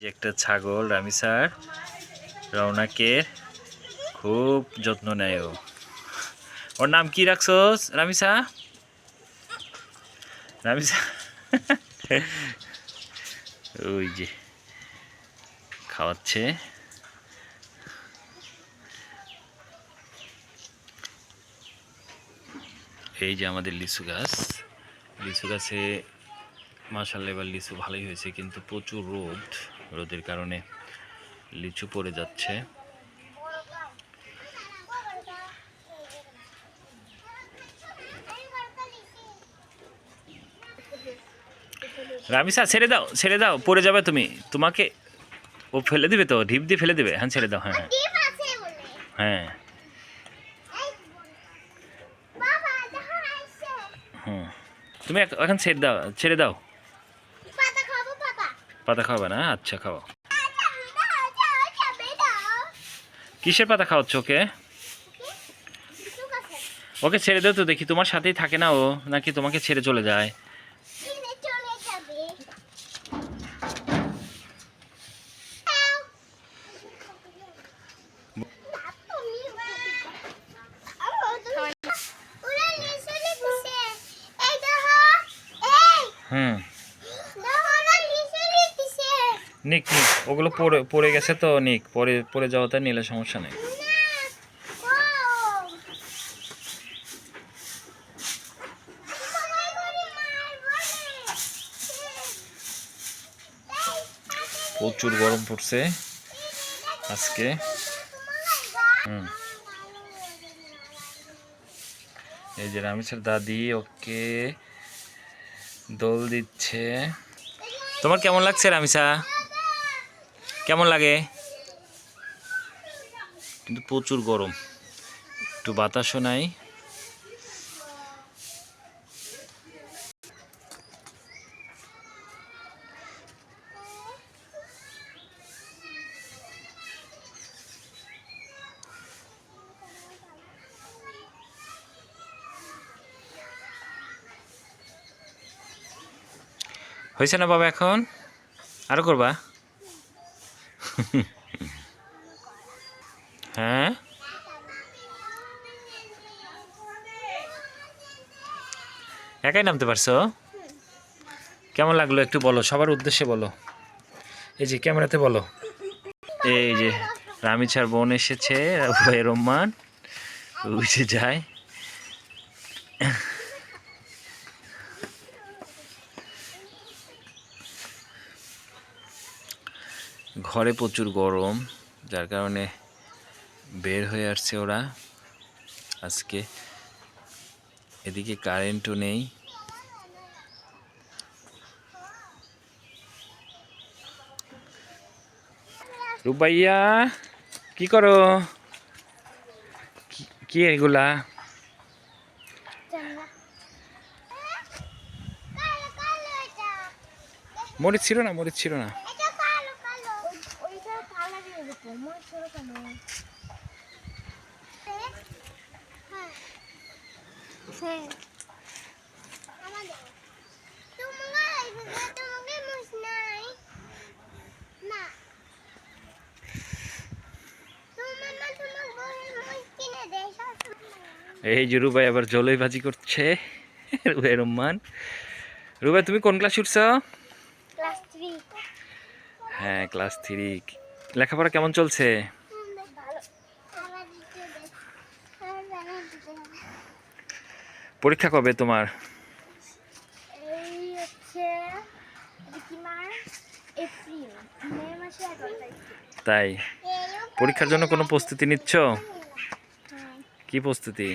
যে একটা ছাগল রামিসার রওনাকে খুব যত্ন নেয় ও। ওর নাম কি রাখছোস রামিসা? রামিসা ওই যে খাওয়াচ্ছে। এই যে আমাদের লিচু গাছ, লিচু গাছে মাশাআল্লাহ এবার লিচু ভালোই হয়েছে, কিন্তু প্রচুর রোদের কারণে লিচু পড়ে যাচ্ছে। রামিসা ছেড়ে দাও, ছেড়ে দাও, পড়ে যাবে তুমি, তোমাকে ও ফেলে দিবে তো, ঢিপ দিয়ে ফেলে দিবে। হ্যাঁ ছেড়ে দাও, হ্যাঁ হ্যাঁ হ্যাঁ হুম, তুমি এখন ছেড়ে দাও, ছেড়ে দাও। পাতা খাওয়াবে না? আচ্ছা খাও। কিসের পাতা খাওয়াচ্ছ ওকে? ওকে ছেড়ে দাও তো দেখি, তোমার সাথেই থাকে না ও, নাকি তোমাকে ছেড়ে চলে যায়? হুম, নিক নিক, ওগুলো পড়ে পড়ে গেছে তো, নিক, পরে পড়ে যাওয়াতে নিলে সমস্যা নেই। প্রচুর গরম পড়ছে আজকে। এই যে রামিসার দাদি ওকে দোল দিচ্ছে। তোমার কেমন লাগছে রামিসা? কেমন লাগে? কিন্তু প্রচুর গরম, একটু বাতাসও নাই। হয়েছে না বাবা? এখন আরো করবা? হ্যাঁ, একাই নামতে পারছো? কেমন লাগলো একটু বলো, সবার উদ্দেশ্যে বলো, এই যে ক্যামেরাতে বলো। এই যে রামিছার বোন এসেছে, রহমান উঠে যায়। ঘরে প্রচুর গরম, যার কারণে বের হয়ে আসছে ওরা আজকে। এদিকে কারেন্টও নেই। রুবাইয়া কি করো? কি এগুলা? মরিচ ছিল না, মরিচ ছিল না। এই যে রুবাই আবার জলই ভাজি করছে। রুবাই রহমান, রুবাই তুমি কোন ক্লাস উঠছ? হ্যাঁ ক্লাস 3। লেখাপড়া কেমন চলছে? পরীক্ষা কবে তোমার? তাই পরীক্ষার জন্য কোনো প্রস্তুতি নিচ্ছ? কি প্রস্তুতি?